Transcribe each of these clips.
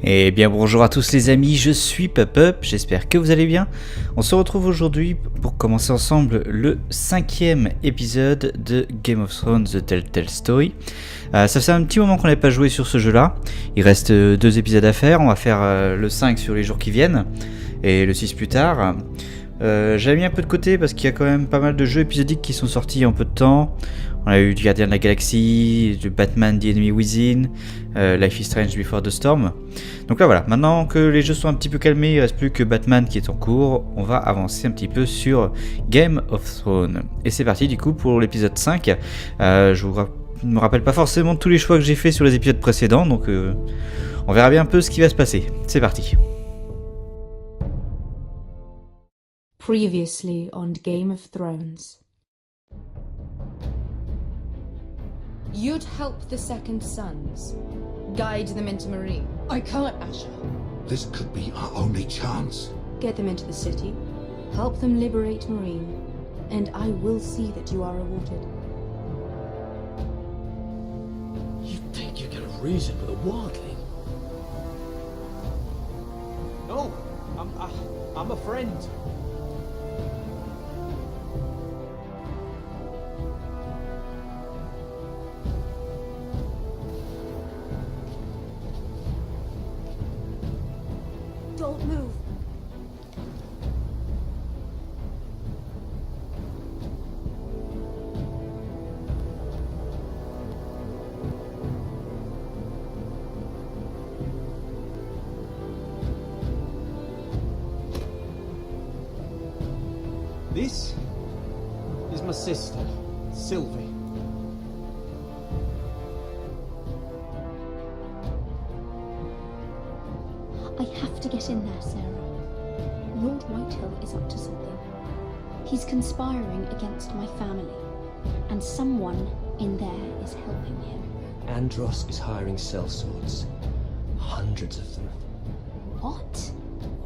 Et bien bonjour à tous les amis, je suis Pop-Up, j'espère que vous allez bien. On se retrouve aujourd'hui pour commencer ensemble le 5e épisode de Game of Thrones The Telltale Story. Ça fait un petit moment qu'on n'avait pas joué sur ce jeu là, il reste 2 épisodes à faire, on va faire le 5 sur les jours qui viennent et le 6 plus tard. J'avais mis un peu de côté parce qu'il y a quand même pas mal de jeux épisodiques qui sont sortis en peu de temps. On a eu du Gardien de la Galaxie, du Batman The Enemy Within, Life is Strange Before the Storm. Donc là voilà, maintenant que les jeux sont un petit peu calmés, il ne reste plus que Batman qui est en cours, on va avancer un petit peu sur Game of Thrones. Et c'est parti du coup pour l'épisode 5. Je ne me rappelle pas forcément tous les choix que j'ai fait sur les épisodes précédents, donc on verra bien un peu ce qui va se passer. C'est parti. Previously on Game of Thrones. You'd help the Second Sons, guide them into Marine. I can't, Asher. This could be our only chance. Get them into the city, help them liberate Marine, and I will see that you are rewarded. You think you get a reason with a wildling? No, I'm a friend. Don't move. This is my sister, Sylvie. I have to get in there, Sarah. Lord Whitehill is up to something. He's conspiring against my family, and someone in there is helping him. Andros is hiring sellswords. Hundreds of them. What?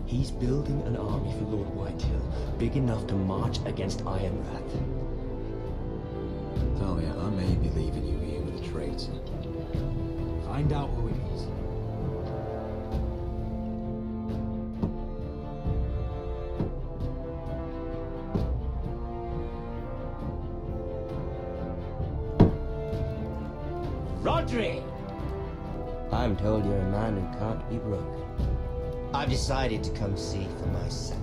He's building an army for Lord Whitehill, big enough to march against Ironrath. Talia, I may be leaving you here with a traitor. Find out who it is. Rodri! I'm told you're a man who can't be broken. I've decided to come see for myself.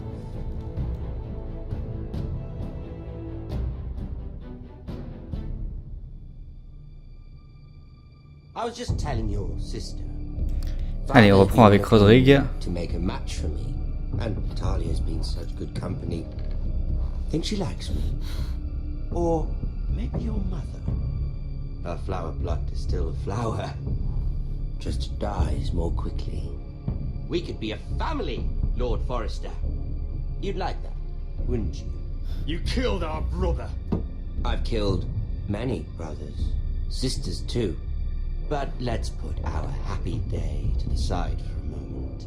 I was just telling your sister. Allez, on reprend avec Rodrigue. To make a match for me, and Talia's been such good company. Think she likes me? Or maybe your mother? Her flower blood is still a flower, just dies more quickly. We could be a family, Lord Forrester. You'd like that, wouldn't you? You killed our brother. I've killed many brothers, sisters too. But let's put our happy day to the side for a moment.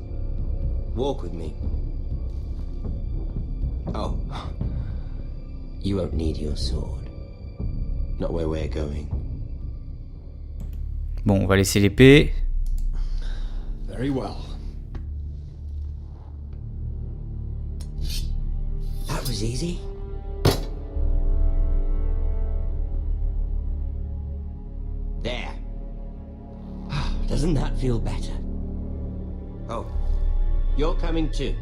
Walk with me. Oh, you won't need your sword. Not where we're going. Bon, on va laisser l'épée. Very well. That was easy. There. Doesn't that feel better? Oh, you're coming too.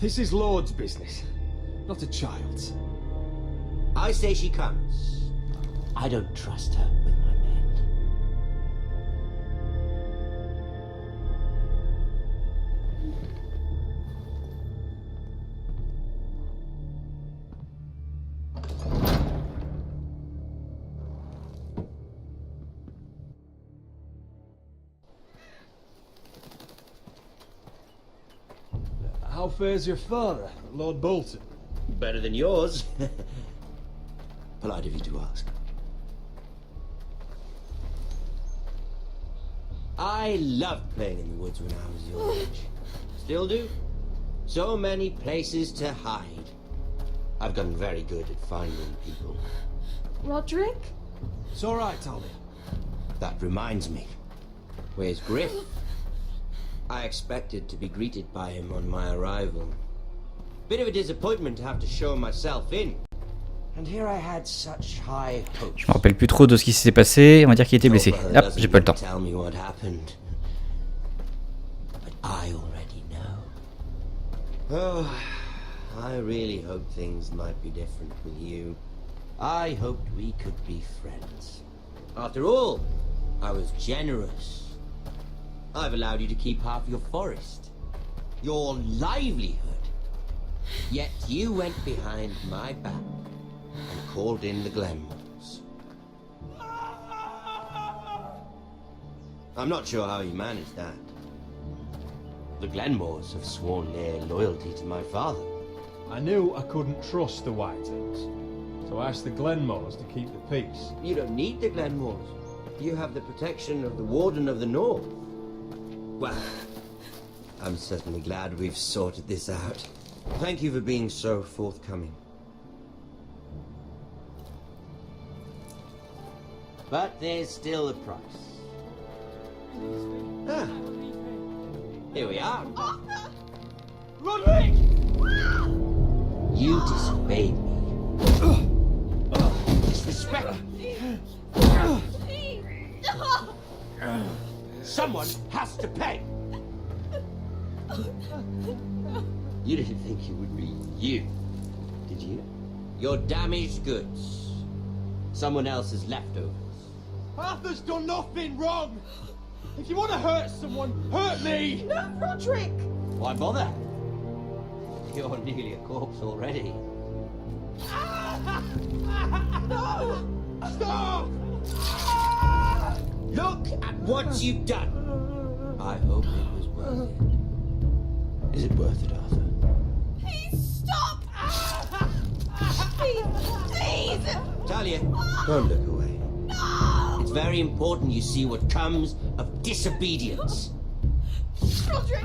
This is Lord's business, not a child's. I say she comes. I don't trust her with my men. How fares your father, Lord Bolton? Better than yours. Polite of you to ask. I loved playing in the woods when I was your age. Still do. So many places to hide. I've gotten very good at finding people. Roderick? It's all right, Talia. That reminds me. Where's Griff? I expected to be greeted by him on my arrival. Bit of a disappointment to have to show myself in. And here I had such high hopes. Je me rappelle plus trop de ce qui s'est passé. On va dire qu'il était blessé. Hop, j'ai pas le temps. Tell me what happened. But I already know. Oh, I really hope things might be different with you. I hoped we could be friends. After all, I was generous. I've allowed you to keep half your forest, your livelihood. Yet you went behind my back and called in the Glenmores. I'm not sure how you managed that. The Glenmores have sworn their loyalty to my father. I knew I couldn't trust the Whitehills, so I asked the Glenmores to keep the peace. You don't need the Glenmores. You have the protection of the Warden of the North. Well, I'm certainly glad we've sorted this out. Thank you for being so forthcoming. But there's still a price. Ah, here we are. Roderick! You disobeyed me. Disrespect. Someone has to pay. You didn't think it would be you, did you? Your damaged goods. Someone else's leftovers. Arthur's done nothing wrong! If you want to hurt someone, hurt me! No, Roderick! Why bother? You're nearly a corpse already. No! Stop! Look at what you've done. I hope it was worth it. Is it worth it, Arthur? Please stop! Please, please! Talia, don't look away. No! It's very important you see what comes of disobedience. Roderick!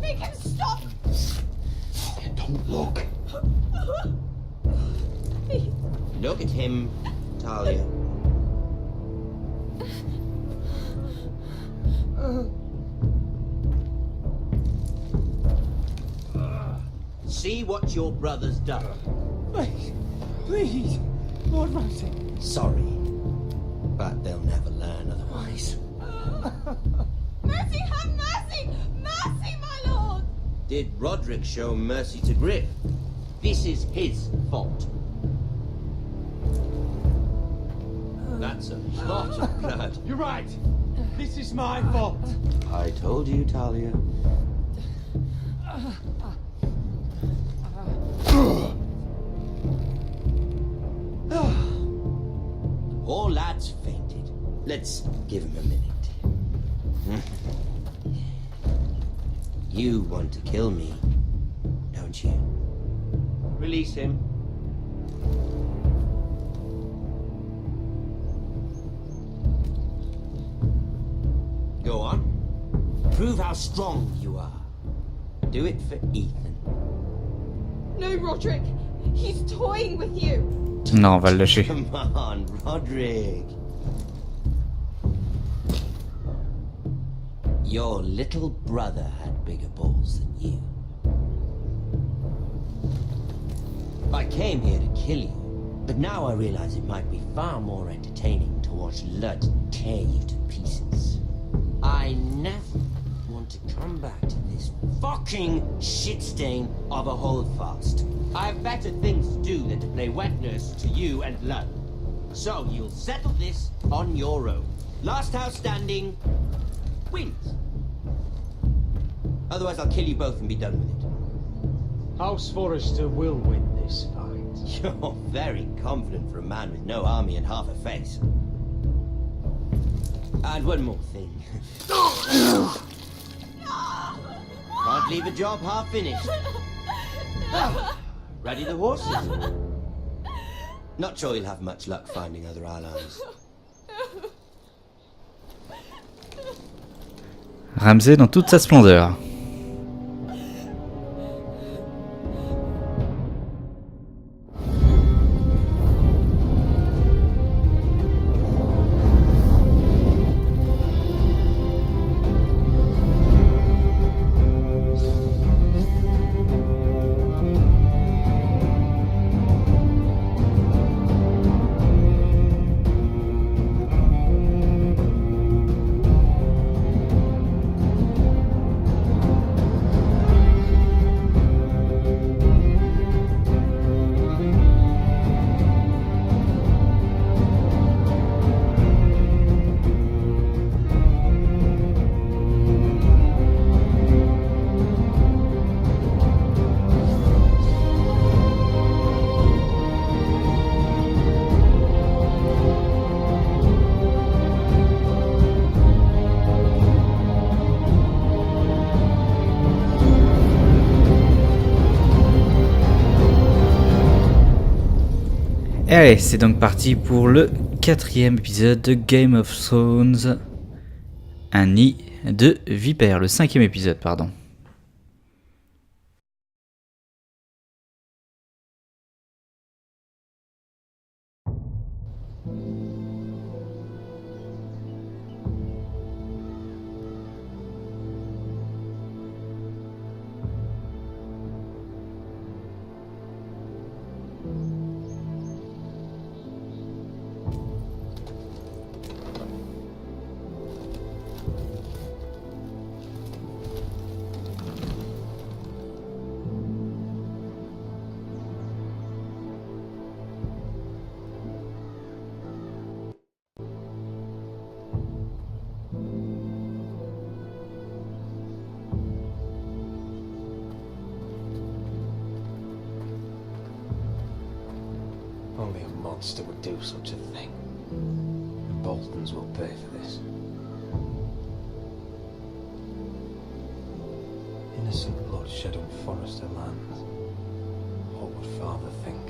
Make him stop! Don't look. Please. Look at him, Talia. See what your brother's done. Please, Lord Ramsay. Sorry, but they'll never learn otherwise. Mercy, have mercy! Mercy, my lord! Did Roderick show mercy to Griff? This is his fault. That's a lot of blood. You're right. This is my fault. I told you, Talia. Poor lad's fainted. Let's give him a minute. You want to kill me, don't you? Release him. Go on. Prove how strong you are. Do it for Ethan. No, Roderick! He's toying with you! Non, on va le lâcher. Come on, Roderick. Your little brother had bigger balls than you. I came here to kill you, but now I realize it might be far more entertaining to watch Lud tear you to pieces. I never want to come back to this fucking shit stain of a holdfast. I have better things to do than to play wet nurse to you and Lud. So you'll settle this on your own. Last house standing wins. Otherwise I'll kill you both and be done with it. House Forrester will win this fight. You're very confident for a man with no army and half a face. And one more thing. Can't leave a job half finished. Ready the horses? Not sure you'll have much luck finding other allies. Ramsay dans toute sa splendeur. Allez, c'est donc parti pour le 4e épisode de Game of Thrones. Un nid de vipère, le 5e épisode, pardon. Only a monster would do such a thing. The Boltons will pay for this. Innocent blood shed on Forester lands. What would Father think?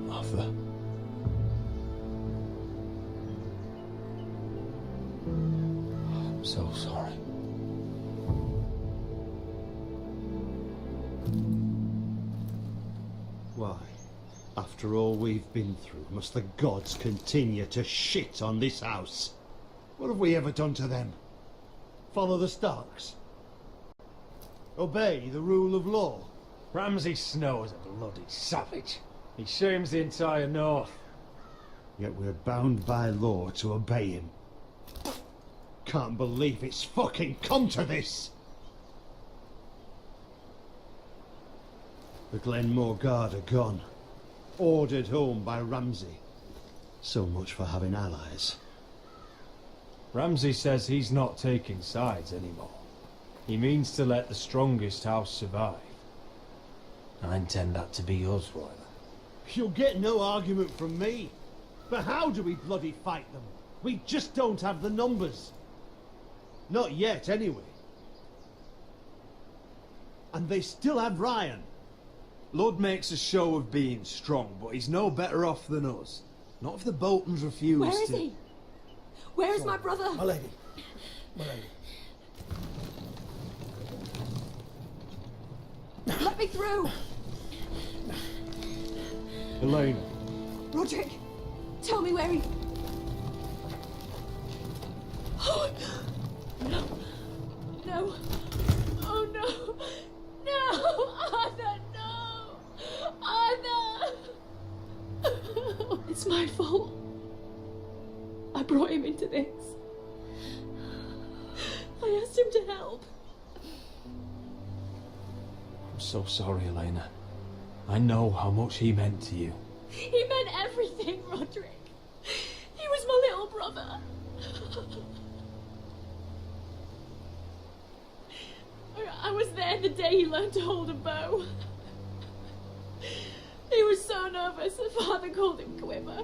Arthur. I'm so sorry. Why, after all we've been through, must the gods continue to shit on this house? What have we ever done to them? Follow the Starks? Obey the rule of law? Ramsay Snow is a bloody savage. He shames the entire North. Yet we're bound by law to obey him. Can't believe it's fucking come to this! The Glenmore Guard are gone. Ordered home by Ramsay. So much for having allies. Ramsay says he's not taking sides anymore. He means to let the strongest house survive. I intend that to be us, Royal. You'll get no argument from me. But how do we bloody fight them? We just don't have the numbers. Not yet, anyway. And they still have Ryan. Lord makes a show of being strong, but he's no better off than us. Not if the Boltons refuse Where is to... he? Where is my brother? My lady. My lady. Let me through! Elaine. Roderick, tell me where he... Oh, no. No. Oh, no. No! Arthur, no! Arthur! It's my fault. I brought him into this. I asked him to help. I'm so sorry, Elena. I know how much he meant to you. He meant everything, Roderick. He was my little brother. I was there the day he learned to hold a bow. He was so nervous that Father called him Quiver.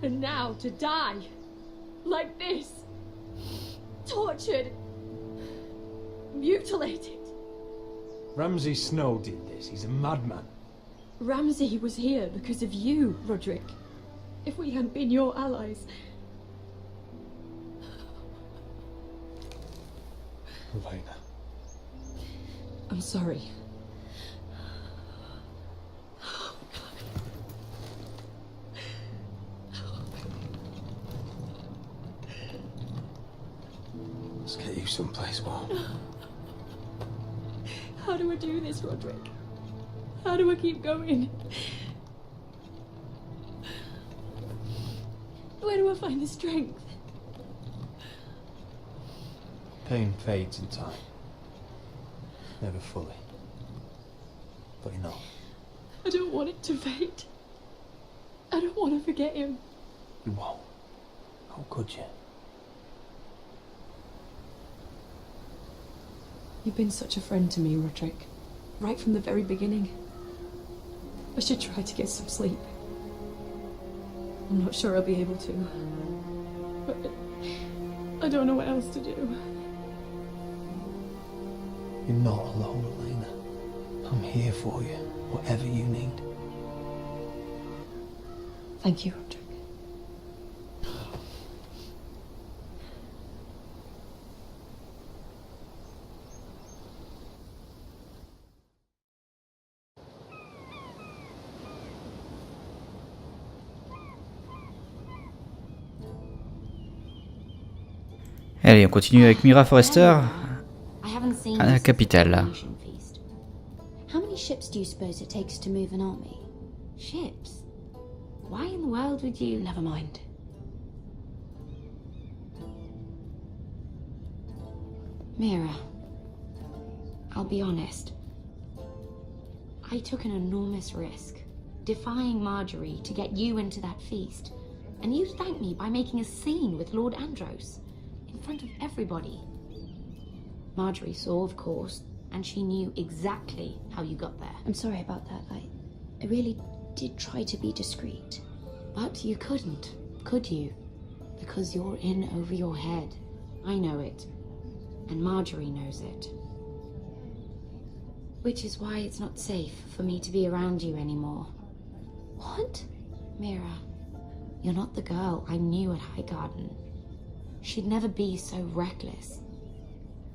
And now to die like this, tortured, mutilated. Ramsay Snow did this. He's a madman. Ramsay was here because of you, Roderick. If we hadn't been your allies... Elena. I'm sorry. Let's get you someplace warm. How do I do this, Roderick? How do I keep going? Where do I find the strength? Pain fades in time. Never fully. But you know. I don't want it to fade. I don't want to forget him. You won't. How could you? You've been such a friend to me, Roderick. right from the very beginning. I should try to get some sleep. I'm not sure I'll be able to. But I don't know what else to do. You're not alone, Elena. I'm here for you, whatever you need. Thank you, Roderick. Allez, on continue avec Mira Forrester I haven't seen à la this capitale. coronation feast. How many ships do you suppose it takes to move an army? Ships? Why in the world would you... Never mind. Mira, I'll be honest. I took an enormous risk, defying Marjorie to get you into that feast. And you thanked me by making a scene with Lord Andros, in front of everybody. Marjorie saw, of course, and she knew exactly how you got there. I'm sorry about that. I really did try to be discreet. But you couldn't, could you? Because you're in over your head. I know it. And Marjorie knows it. Which is why it's not safe for me to be around you anymore. What? Mira, you're not the girl I knew at Highgarden. She'd never be so reckless.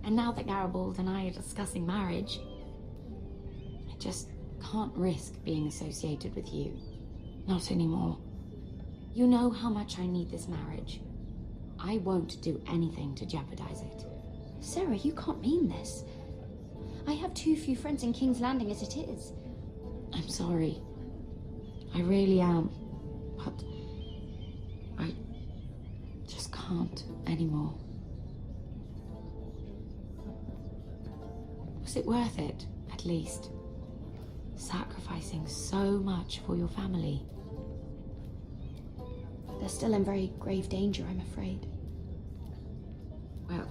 And now that Garibald and I are discussing marriage, I just can't risk being associated with you. Not anymore. You know how much I need this marriage. I won't do anything to jeopardize it. Sarah, you can't mean this. I have too few friends in King's Landing as it is. I'm sorry. I really am. But I just can't anymore. Was it worth it, at least? Sacrificing so much for your family. They're still in very grave danger, I'm afraid. Well,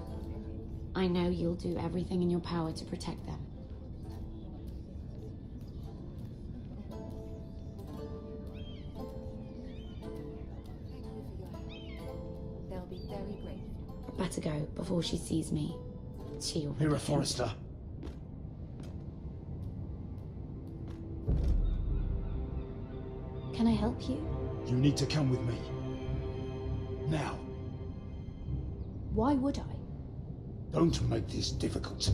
I know you'll do everything in your power to protect them. They'll be very grateful. Better go before she sees me. She already Mira thinks- Forrester. Can I help you? You need to come with me. Now. Why would I? Don't make this difficult.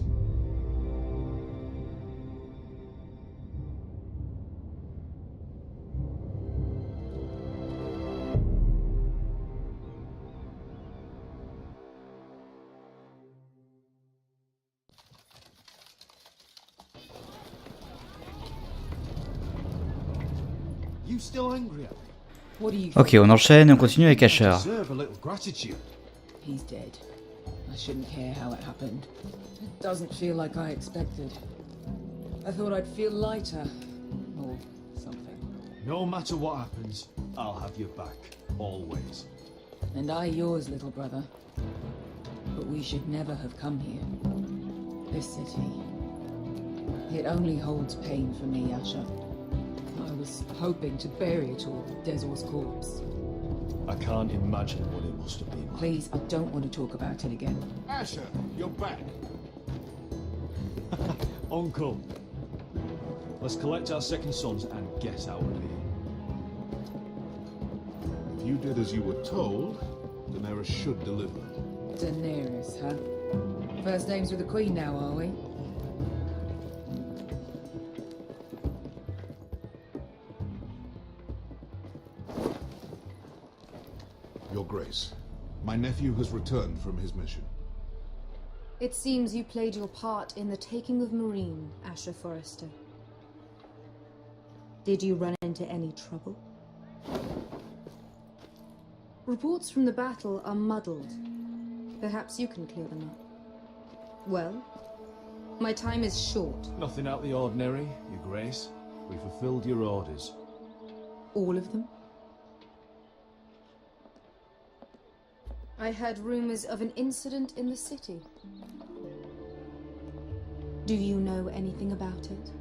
You still angry at me? What do you Ok, on enchaîne et on continue avec Asher. Deserve a little gratitude. He's dead. I shouldn't care how it happened. It doesn't feel like I expected. I thought I'd feel lighter. Or something. No matter what happens, I'll have your back. Always. And I yours, little brother. But we should never have come here. This city. It only holds pain for me, Asher. I was hoping to bury it all with Desor's corpse. I can't imagine what it must have been like. Please, I don't want to talk about it again. Asher, you're back. Uncle, let's collect our second sons and get out of here. If you did as you were told, Daenerys should deliver. Daenerys, huh? First names with the Queen now, are we? Your Grace, my nephew has returned from his mission. It seems you played your part in the taking of Marine, Asher Forrester. Did you run into any trouble? Reports from the battle are muddled. Perhaps you can clear them up. Well, my time is short. Nothing out of the ordinary, Your Grace. We fulfilled your orders. All of them? I heard rumors of an incident in the city. Do you know anything about it?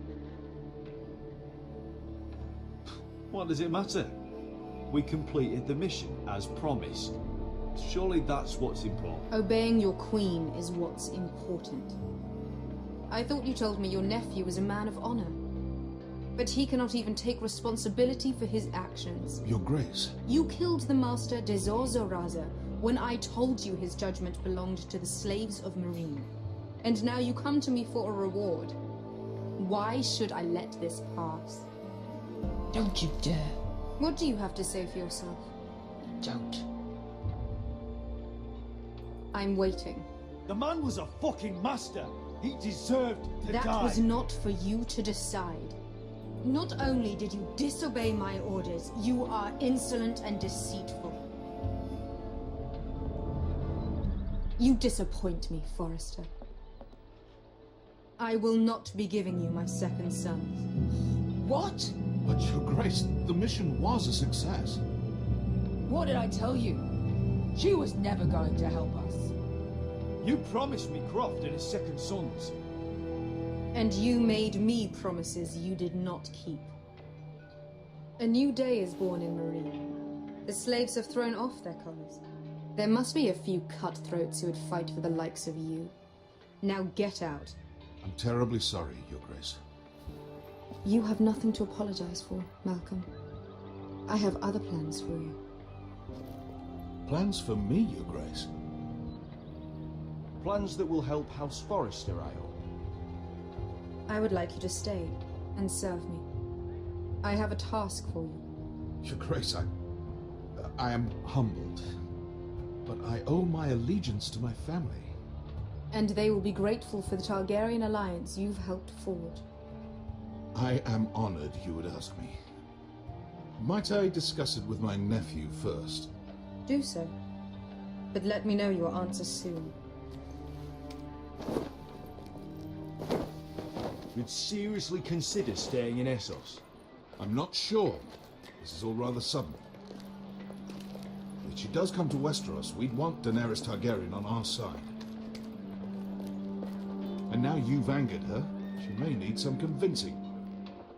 What does it matter? We completed the mission as promised. Surely that's what's important. Obeying your queen is what's important. I thought you told me your nephew was a man of honor. But he cannot even take responsibility for his actions. Your Grace. You killed the master Dezozoraza when I told you his judgment belonged to the slaves of Marine. And now you come to me for a reward. Why should I let this pass? Don't you dare. What do you have to say for yourself? Don't. I'm waiting. The man was a fucking master. He deserved to die. That was not for you to decide. Not only did you disobey my orders, you are insolent and deceitful. You disappoint me, Forrester. I will not be giving you my second son. What? But Your Grace, the mission was a success. What did I tell you? She was never going to help us. You promised me Croft and his second sons. And you made me promises you did not keep. A new day is born in Marine. The slaves have thrown off their collars. There must be a few cutthroats who would fight for the likes of you. Now get out. I'm terribly sorry, Your Grace. You have nothing to apologize for, Malcolm. I have other plans for you. Plans for me, Your Grace? Plans that will help House Forrester, I hope. I would like you to stay and serve me. I have a task for you. Your Grace, I am humbled, but I owe my allegiance to my family. And they will be grateful for the Targaryen alliance you've helped forge. I am honored you would ask me. Might I discuss it with my nephew first? Do so. But let me know your answer soon. You'd seriously consider staying in Essos? I'm not sure. This is all rather sudden. If she does come to Westeros, we'd want Daenerys Targaryen on our side. And now you've angered her, she may need some convincing.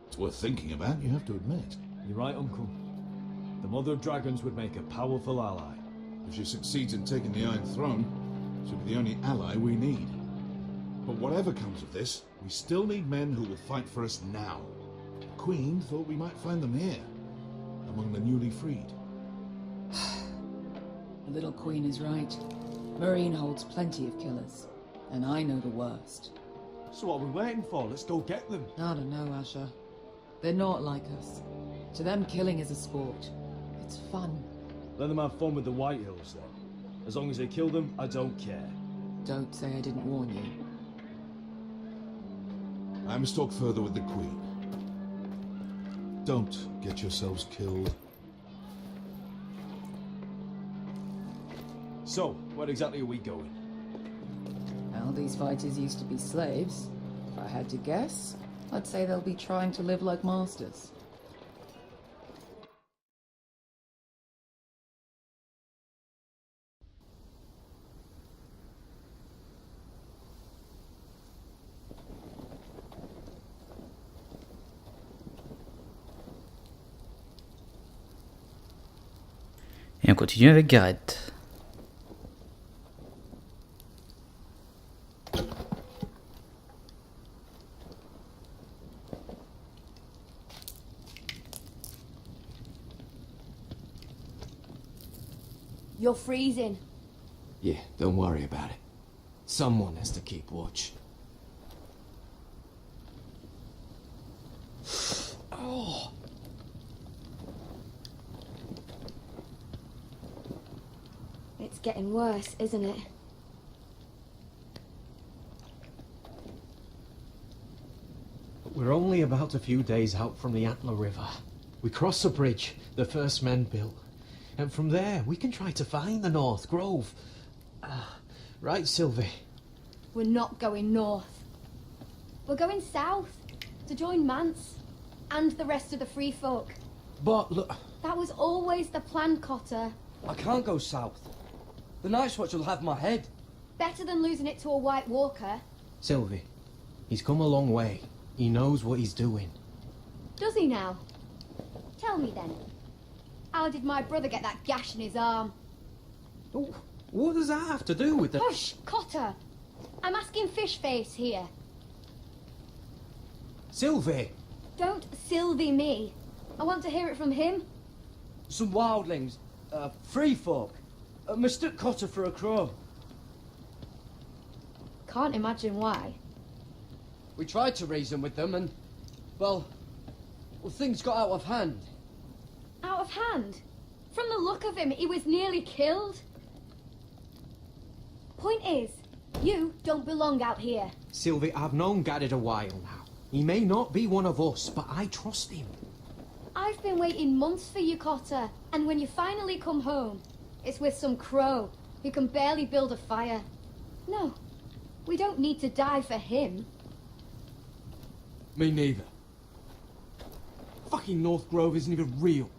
It's worth thinking about, you have to admit. You're right, Uncle. The Mother of Dragons would make a powerful ally. If she succeeds in taking the Iron Throne, she'll be the only ally we need. But whatever comes of this, we still need men who will fight for us now. The Queen thought we might find them here, among the newly freed. The little queen is right. Marine holds plenty of killers, and I know the worst. So what are we waiting for? Let's go get them. I don't know, Asher. They're not like us. To them, killing is a sport. It's fun. Let them have fun with the White Hills, then. As long as they kill them, I don't care. Don't say I didn't warn you. I must talk further with the Queen. Don't get yourselves killed. So, where exactly are we going? Well, these fighters used to be slaves. If I had to guess, I'd say they'll be trying to live like masters. Et on continue avec Gareth. You're freezing. Yeah, don't worry about it. Someone has to keep watch. Oh. It's getting worse, isn't it? We're only about a few days out from the Antler River. We cross the bridge the first men built. And from there, we can try to find the North Grove. Right, Sylvie? We're not going north. We're going south to join Mance and the rest of the Free Folk. But look... That was always the plan, Cotter. I can't go south. The Night's Watch will have my head. Better than losing it to a White Walker. Sylvie, He's come a long way. He knows what he's doing. Does he now? Tell me then. How did my brother get that gash in his arm? Oh, what does that have to do with the... Hush, Cotter! I'm asking Fishface here. Sylvie! Don't Sylvie me. I want to hear it from him. Some wildlings. Free folk. Mistook Cotter for a crow. Can't imagine why. We tried to reason with them and... Well, things got out of hand. Out of hand? From the look of him, he was nearly killed. Point is, you don't belong out here. Sylvie, I've known Garrett a while now. He may not be one of us, but I trust him. I've been waiting months for you, Cotter, and when you finally come home, it's with some crow who can barely build a fire. No, we don't need to die for him. Me neither. Fucking North Grove isn't even real.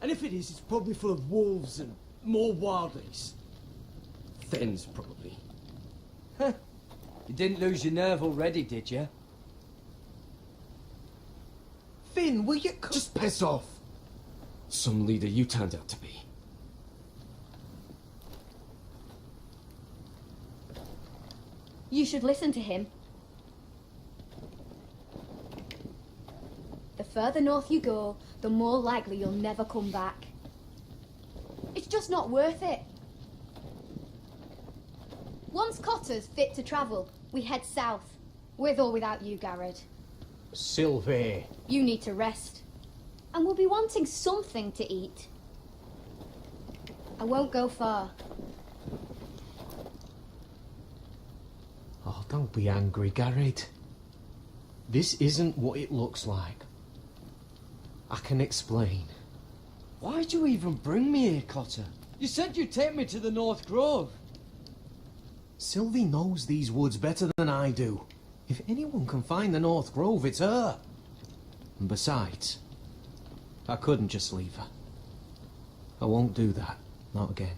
And if it is, it's probably full of wolves and more wildlings. Thins, probably. Huh. You didn't lose your nerve already, did you? Finn, will you... Just piss off! Some leader you turned out to be. You should listen to him. The further north you go, the more likely you'll never come back. It's just not worth it. Once Cotter's fit to travel, we head south. With or without you, Garrett. Sylvie. You need to rest. And we'll be wanting something to eat. I won't go far. Oh, don't be angry, Garrett. This isn't what it looks like. I can explain. Why'd you even bring me here, Cotter? You said you'd take me to the North Grove. Sylvie knows these woods better than I do. If anyone can find the North Grove, it's her. And besides, I couldn't just leave her. I won't do that. Not again.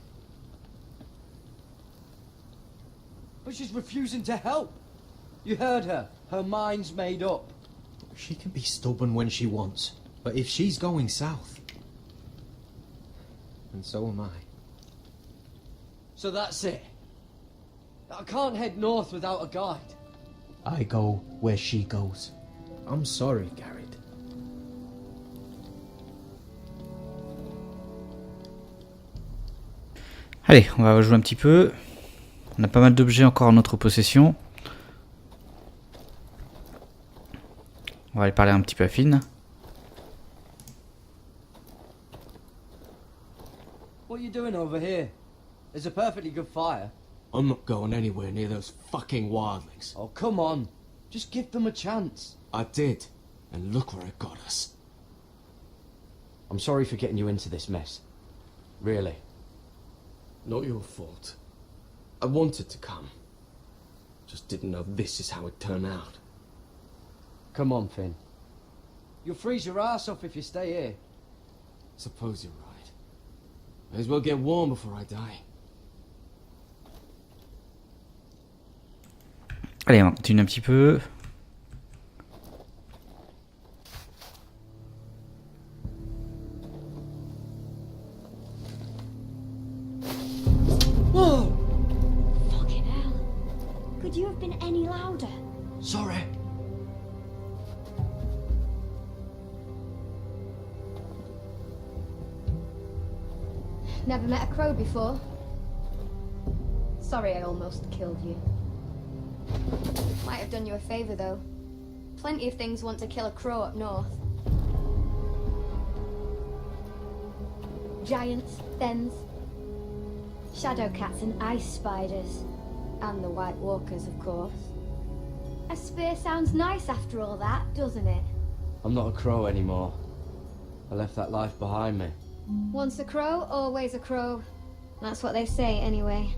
But she's refusing to help. You heard her. Her mind's made up. She can be stubborn when she wants. But if she's going south, and so am I. So that's it. I can't head north without a guide. I go where she goes. I'm sorry, Garrett. Allez, on va rejouer un petit peu. On a pas mal d'objets encore en notre possession. On va aller parler un petit peu à Finn. What are you doing over here? There's a perfectly good fire. I'm not going anywhere near those fucking wildlings. Oh, come on. Just give them a chance. I did, and look where it got us. I'm sorry for getting you into this mess. Really. Not your fault. I wanted to come. Just didn't know this is how it'd turn out. Come on, Finn. You'll freeze your ass off if you stay here. Suppose you're right. May as well get warm before I die. Allez, on continue un petit peu. Whoa! Fucking hell. Could you have been any louder? Sorry. Never met a crow before. Sorry I almost killed you. Might have done you a favour though. Plenty of things want to kill a crow up north. Giants, thens, shadow cats and ice spiders. And the white walkers, of course. A spear sounds nice after all that, doesn't it? I'm not a crow anymore. I left that life behind me. Once a crow, always a crow. That's what they say anyway.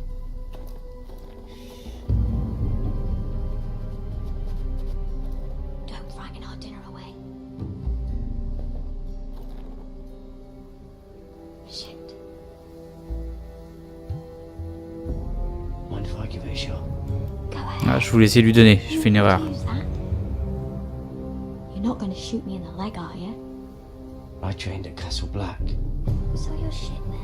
Don't frighten our dinner away. Shit. Mind if I give it a shot? Go ahead. Ah, je voulais essayer de lui donner, j'ai fait une erreur. You're not gonna shoot me in the leg, are you? I trained at Castle Black. So you're shit then.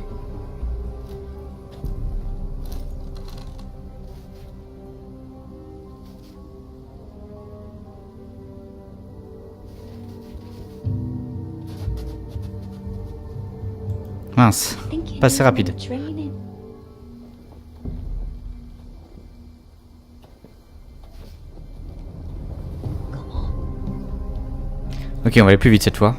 Mince, pas assez rapide. Ok, on va aller plus vite cette fois.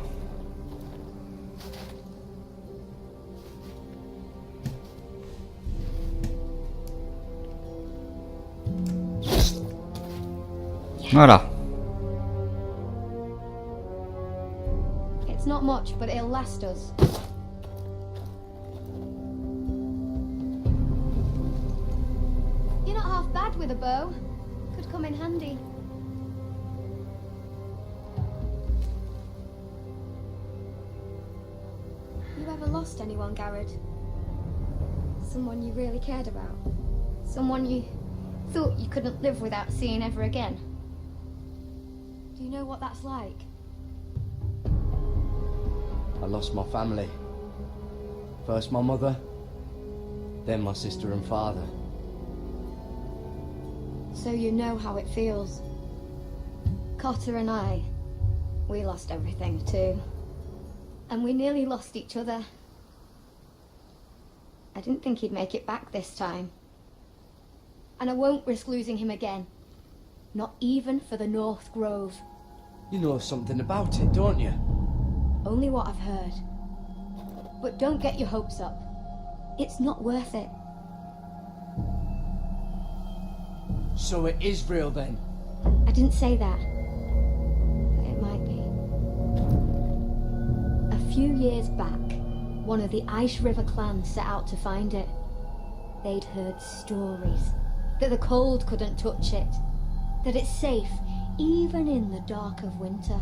Voilà. It's not much, but it'll last us. You're not half bad with a bow. Could come in handy. You ever lost anyone, Garrett? Someone you really cared about? Someone you thought you couldn't live without seeing ever again? Do you know what that's like? I lost my family. First my mother, then my sister and father. So you know how it feels. Cotter and I, we lost everything too. And we nearly lost each other. I didn't think he'd make it back this time. And I won't risk losing him again. Not even for the North Grove. You know something about it, don't you? Only what I've heard. But don't get your hopes up. It's not worth it. So it is real then? I didn't say that. But it might be. A few years back, one of the Ice River clans set out to find it. They'd heard stories that the cold couldn't touch it, that it's safe even in the dark of winter.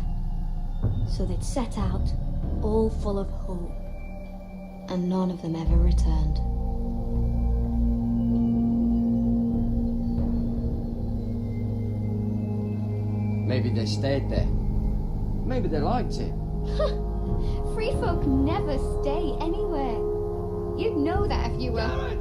So they'd set out, all full of hope, and none of them ever returned. Maybe they stayed there. Maybe they liked it. Free folk never stay anywhere. You'd know that if you were...